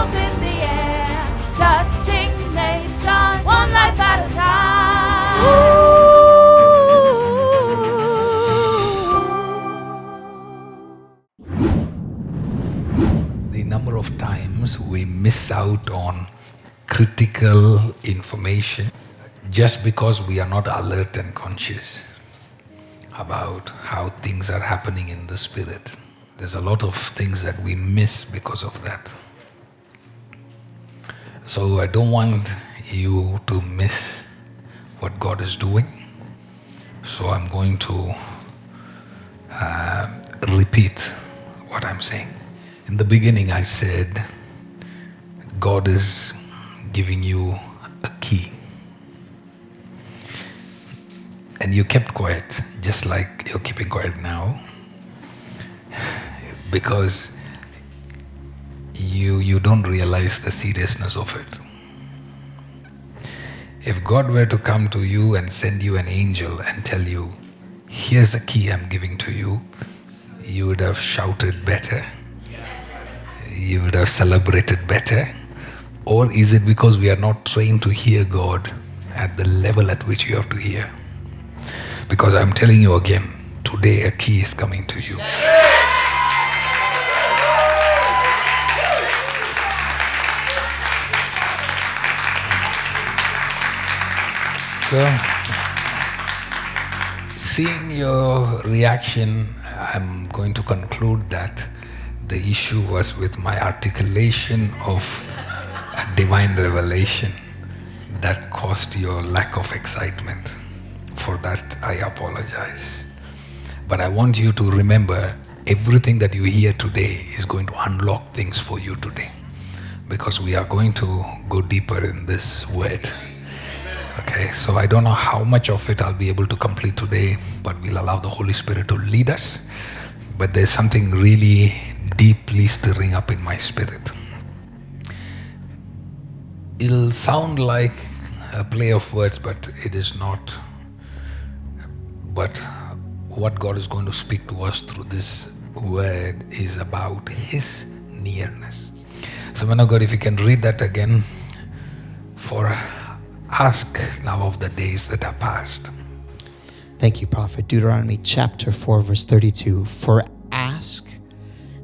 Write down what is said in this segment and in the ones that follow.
angels in the air, touching nations, one life at a time. The number of times we miss out on critical information just because we are not alert and conscious about how things are happening in the spirit. There's a lot of things that we miss because of that. So I don't want you to miss what God is doing. So I'm going to repeat what I'm saying. In the beginning I said, God is giving you a key. And you kept quiet, just like you're keeping quiet now. Because you don't realize the seriousness of it. If God were to come to you and send you an angel and tell you, here's a key I'm giving to you, you would have shouted better. Yes. You would have celebrated better. Or is it because we are not trained to hear God at the level at which you have to hear? Because I'm telling you again, today a key is coming to you. So, seeing your reaction, I'm going to conclude that the issue was with my articulation of a divine revelation that caused your lack of excitement. For that, I apologize. But I want you to remember, everything that you hear today is going to unlock things for you today. Because we are going to go deeper in this word. Okay, so I don't know how much of it I'll be able to complete today, but we'll allow the Holy Spirit to lead us. But there's something really deeply stirring up in my spirit. It'll sound like a play of words, but it is not. But what God is going to speak to us through this word is about His nearness. So, man of God, if you can read that again. For ask now of the days that are past. Thank you, Prophet. Deuteronomy chapter 4, verse 32. For ask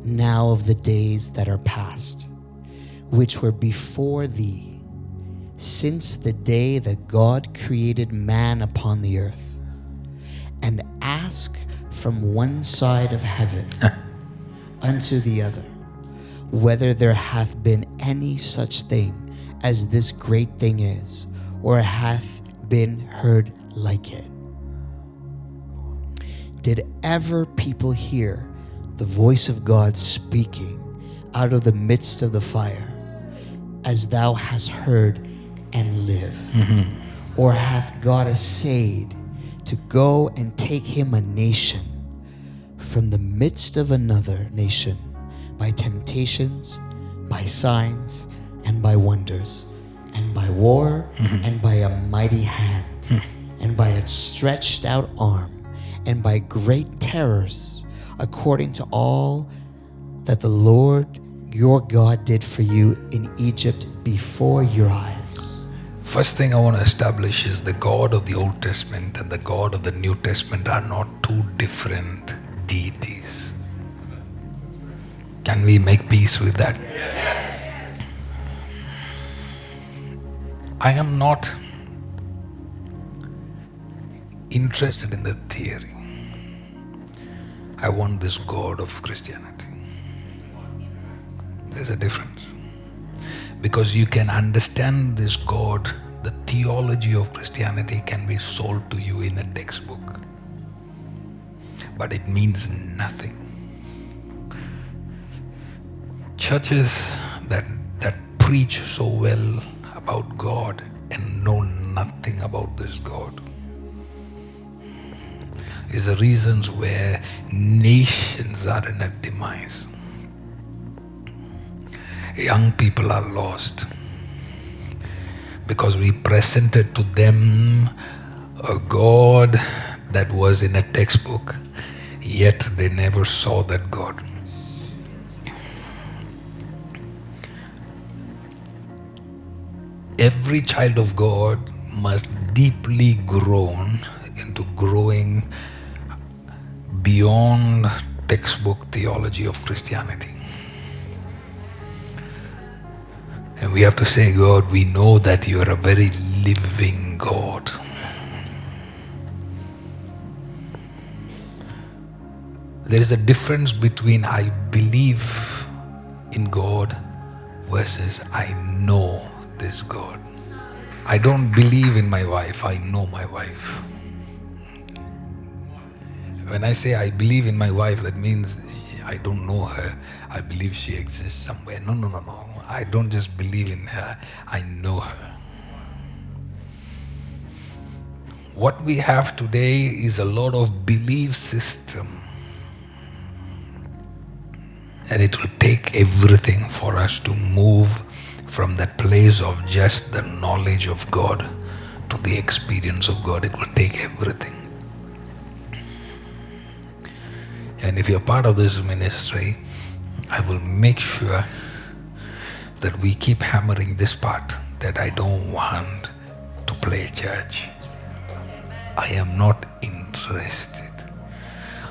now of the days that are past, which were before thee, since the day that God created man upon the earth. And ask from one side of heaven unto the other, whether there hath been any such thing as this great thing is, or hath been heard like it. Did ever people hear the voice of God speaking out of the midst of the fire, as thou hast heard and live? Mm-hmm. Or hath God essayed to go and take him a nation from the midst of another nation by temptations, by signs, and by wonders, and by war, and by a mighty hand, and by a stretched out arm, and by great terrors, according to all that the Lord your God did for you in Egypt before your eyes? First thing I want to establish is the God of the Old Testament and the God of the New Testament are not two different deities. Can we make peace with that? Yes. I am not interested in the theory. I want this God of Christianity. There's a difference. Because you can understand this God, the theology of Christianity can be sold to you in a textbook. But it means nothing. Churches that preach so well about God and know nothing about this God is the reasons where nations are in a demise. Young people are lost because we presented to them a God that was in a textbook, yet they never saw that God. every child of God must deeply groan into growing beyond textbook theology of Christianity. And we have to say, God, we know that you are a very living God. There is a difference between I believe in God versus I know this God. I don't believe in my wife, I know my wife. When I say I believe in my wife, that means I don't know her. I believe she exists somewhere. No. I don't just believe in her, I know her. What we have today is a lot of belief system. And it will take everything for us to move from that place of just the knowledge of God to the experience of God. It will take everything. And if you're part of this ministry, I will make sure that we keep hammering this part, that I don't want to play church. I am not interested.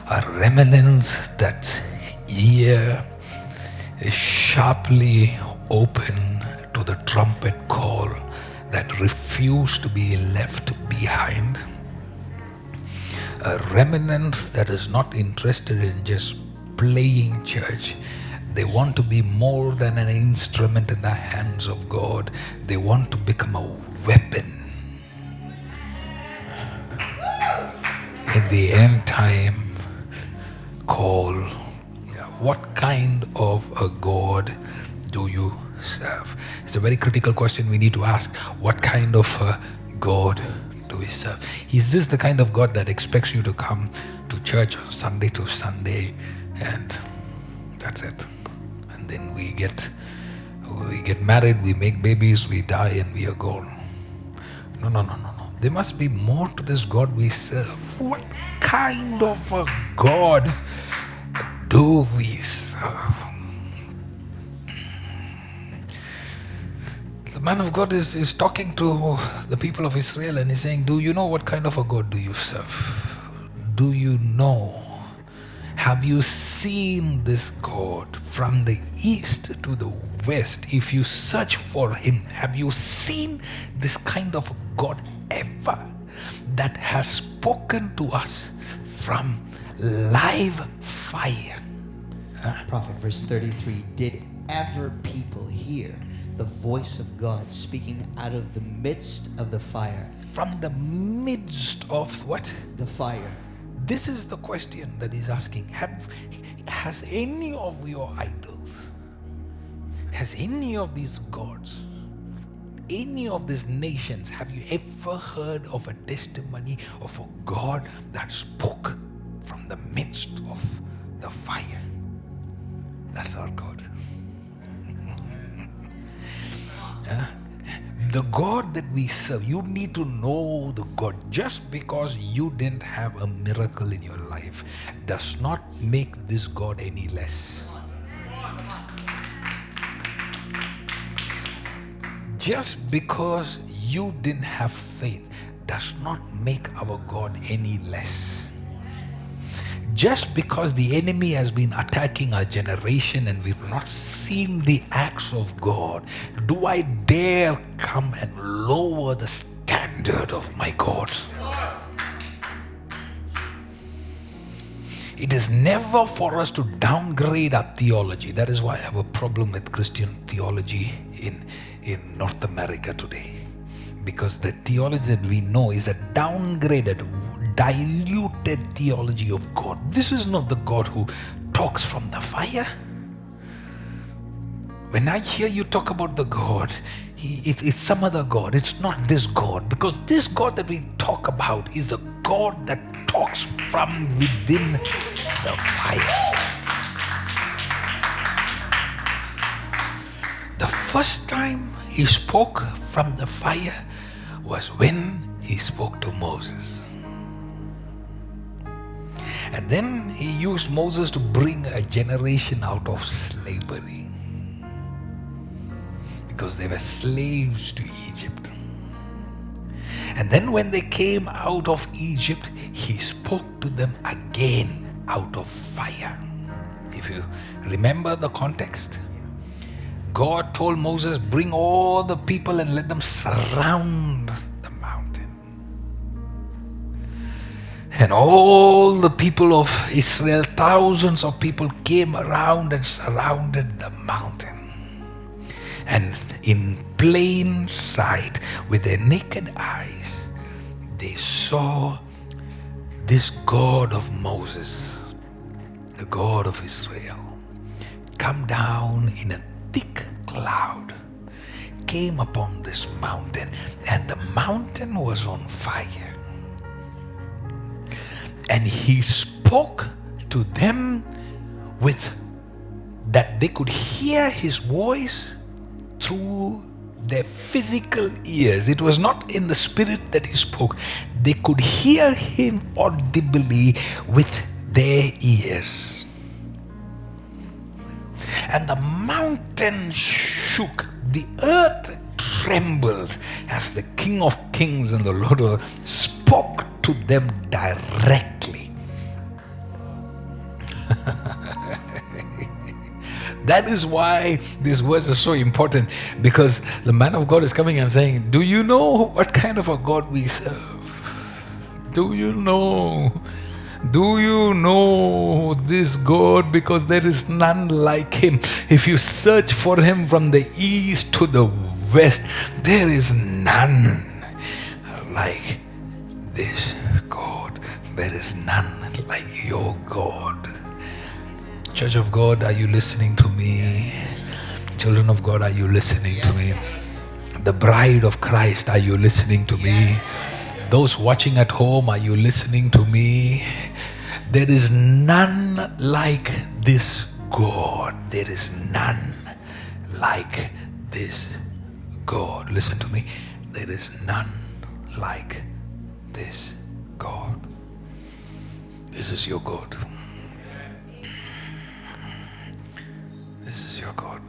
A remnant that's ear is sharply open to the trumpet call, that refuse to be left behind. A remnant that is not interested in just playing church. They want to be more than an instrument in the hands of God. They want to become a weapon in the end time call. What kind of a God do you serve? It's a very critical question we need to ask. What kind of a God do we serve? Is this the kind of God that expects you to come to church on Sunday to Sunday and that's it? And then we get married, we make babies, we die and we are gone. No. There must be more to this God we serve. What kind of a God do we serve? The man of God is talking to the people of Israel and he's saying, do you know what kind of a God do you serve? Do you know? Have you seen this God from the east to the west? If you search for him, have you seen this kind of God ever that has spoken to us from live fire? Prophet, verse 33, did ever people hear the voice of God speaking out of the midst of the fire? From the midst of what? The fire. This is the question that he's asking. Has any of your idols, has any of these gods, any of these nations, have you ever heard of a testimony of a God that spoke from the midst of the fire? That's our God. Yeah? The God that we serve, you need to know the God. Just because you didn't have a miracle in your life does not make this God any less. Just because you didn't have faith does not make our God any less. Just because the enemy has been attacking our generation and we've not seen the acts of God, do I dare come and lower the standard of my God? It is never for us to downgrade our theology. That is why I have a problem with Christian theology in North America today. Because the theology that we know is a downgraded, diluted theology of God. This is not the God who talks from the fire. When I hear you talk about the God, it's some other God. It's not this God. Because this God that we talk about is the God that talks from within the fire. The first time he spoke from the fire was when he spoke to Moses. And then he used Moses to bring a generation out of slavery. because they were slaves to Egypt. And then when they came out of Egypt, he spoke to them again out of fire. If you remember the context, God told Moses, bring all the people and let them surround the mountain. And all the people of Israel, thousands of people, came around and surrounded the mountain. And in plain sight, with their naked eyes, they saw this God of Moses, the God of Israel, come down in a thick cloud, came upon this mountain, and the mountain was on fire. And he spoke to them with that they could hear his voice through their physical ears. It was not in the spirit that he spoke. They could hear him audibly with their ears. And the mountain shook, the earth trembled as the King of Kings and the Lord of Lords spoke to them directly. That is why this verse is so important, because the man of God is coming and saying, do you know what kind of a God we serve? Do you know? Do you know this God? Because there is none like him. If you search for him from the east to the west, there is none like this God. There is none like your God. Church of God, are you listening to me? Children of God, are you listening to me? The bride of Christ, are you listening to me? Those watching at home, are you listening to me? There is none like this God. There is none like this God. Listen to me. There is none like this God. This is your God. This is your God.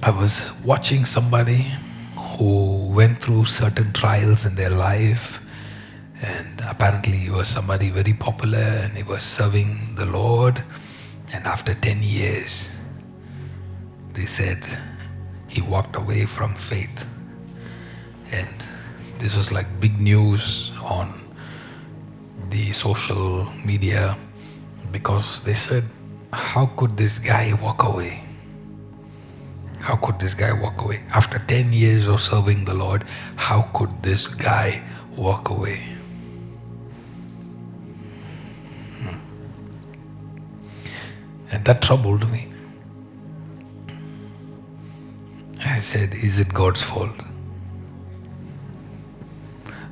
I was watching somebody who went through certain trials in their life, and apparently he was somebody very popular and he was serving the Lord, and after 10 years they said he walked away from faith. And this was like big news on the social media, because they said, how could this guy walk away? How could this guy walk away? After 10 years of serving the Lord, how could this guy walk away? And that troubled me. I said, is it God's fault?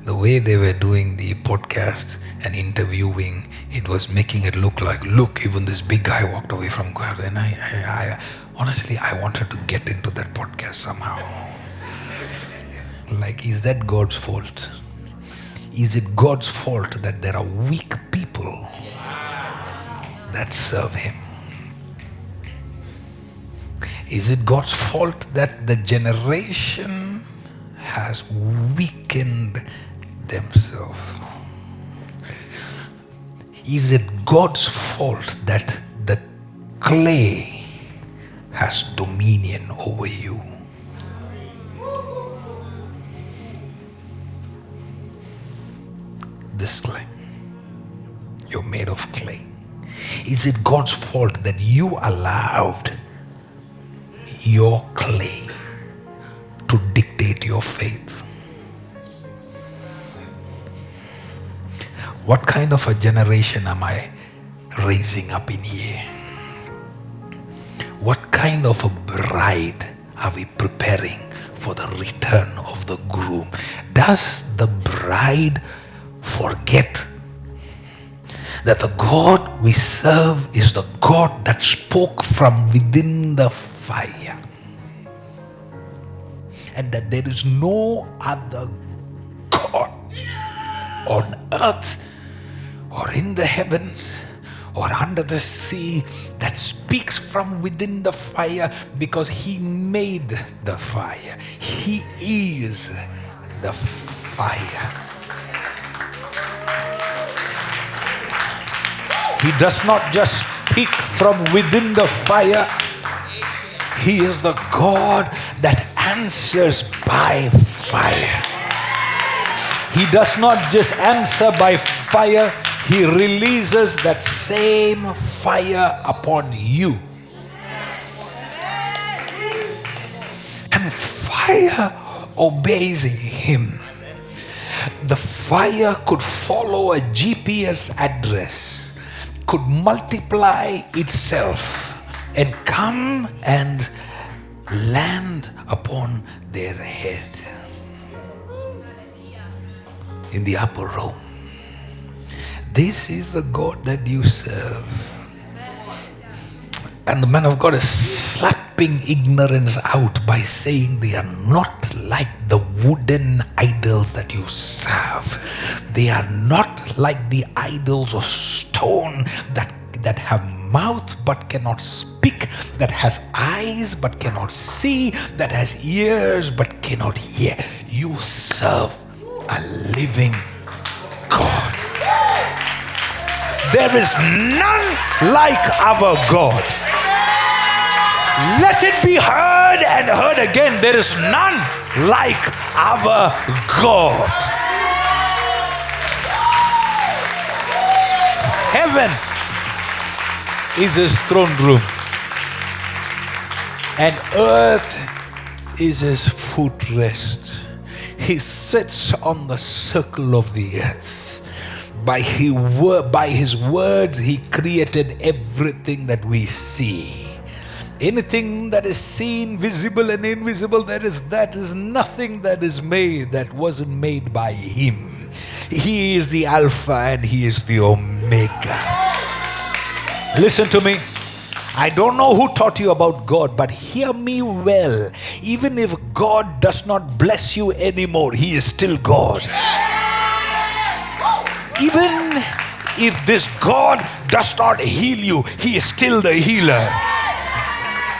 The way they were doing the podcast and interviewing, it was making it look like, look, even this big guy walked away from God. And I honestly, I wanted to get into that podcast somehow. Like, is that God's fault? Is it God's fault that there are weak people that serve him? Is it God's fault that the generation has weakened themselves? Is it God's fault that the clay has dominion over you? This clay. You're made of clay. Is it God's fault that you allowed your clay to dictate your faith? What kind of a generation am I raising up in here? What kind of a bride are we preparing for the return of the groom? Does the bride forget that the God we serve is the God that spoke from within the fire, and that there is no other God on earth or in the heavens or under the sea, that speaks from within the fire, because he made the fire. He is the fire. He does not just speak from within the fire. He is the God that answers by fire. He does not just answer by fire, he releases that same fire upon you. And fire obeys him. The fire could follow a GPS address, could multiply itself and come and land upon their head in the upper room. This is the God that you serve. And the man of God is slapping ignorance out by saying they are not like the wooden idols that you serve. They are not like the idols of stone that have mouth but cannot speak, that has eyes but cannot see, that has ears but cannot hear. You serve a living God. There is none like our God. Let it be heard and heard again. There is none like our God. Heaven is his throne room, and earth is his footrest. He sits on the circle of the earth. By his words, he created everything that we see. Anything that is seen, visible and invisible, that is nothing that is made that wasn't made by him. He is the Alpha and he is the Omega. Listen to me. I don't know who taught you about God, but hear me well. Even if God does not bless you anymore, he is still God. Even if this God does not heal you, he is still the healer.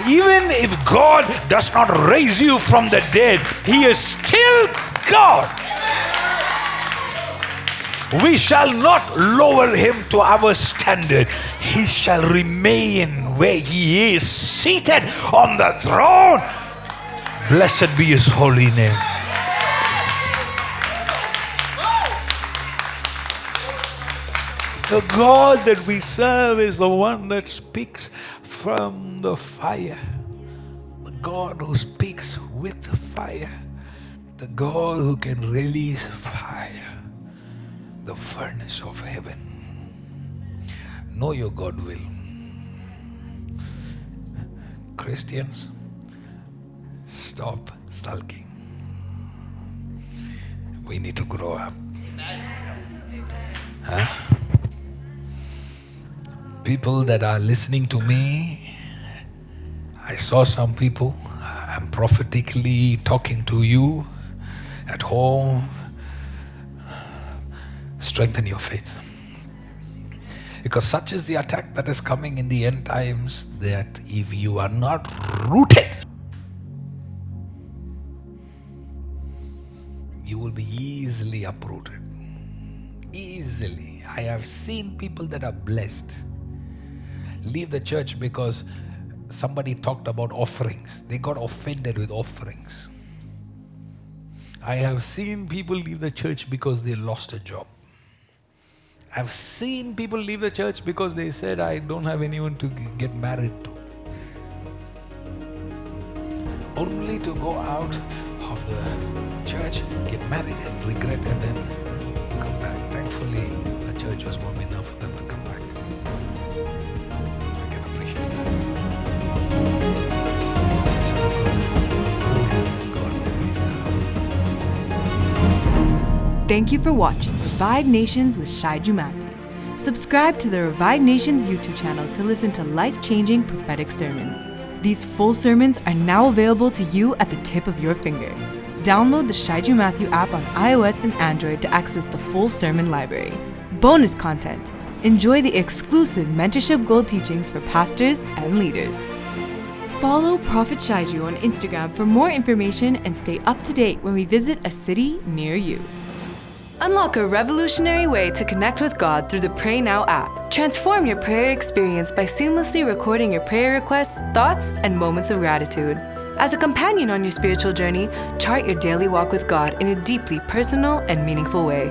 Even if God does not raise you from the dead, he is still God. We shall not lower him to our standard. He shall remain where he is, seated on the throne. Blessed be his holy name. The God that we serve is the one that speaks from the fire. The God who speaks with fire. The God who can release fire. The furnace of heaven. Know your God will. Christians, stop sulking. We need to grow up. Huh? People that are listening to me, I saw some people. I'm prophetically talking to you at home. Strengthen your faith. Because such is the attack that is coming in the end times, that if you are not rooted, you will be easily uprooted. Easily. I have seen people that are blessed leave the church because somebody talked about offerings. They got offended with offerings. I have seen people leave the church because they lost a job. I've seen people leave the church because they said, I don't have anyone to get married to. Only to go out of the church, get married and regret and then come back. Thankfully, the church was warm enough for them to come back. I can appreciate that. Who is this God that we serve? Thank you for watching Revive Nations with Shyju Mathew. Subscribe to the Revive Nations YouTube channel to listen to life-changing prophetic sermons. These full sermons are now available to you at the tip of your finger. Download the Shyju Mathew app on iOS and Android to access the full sermon library. Bonus content, Enjoy the exclusive Mentorship Gold teachings for pastors and leaders. Follow Prophet Shyju on Instagram for more information and stay up to date when we visit a city near you. Unlock a revolutionary way to connect with God through the Pray Now app. Transform your prayer experience by seamlessly recording your prayer requests, thoughts, and moments of gratitude. As a companion on your spiritual journey, chart your daily walk with God in a deeply personal and meaningful way.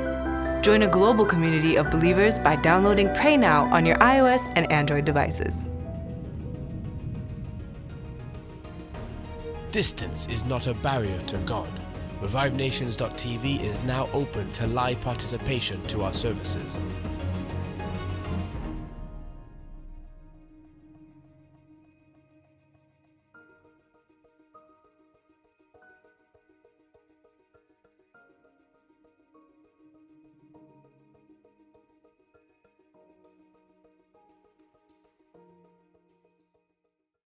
Join a global community of believers by downloading Pray Now on your iOS and Android devices. Distance is not a barrier to God. ReviveNations.tv is now open to live participation to our services.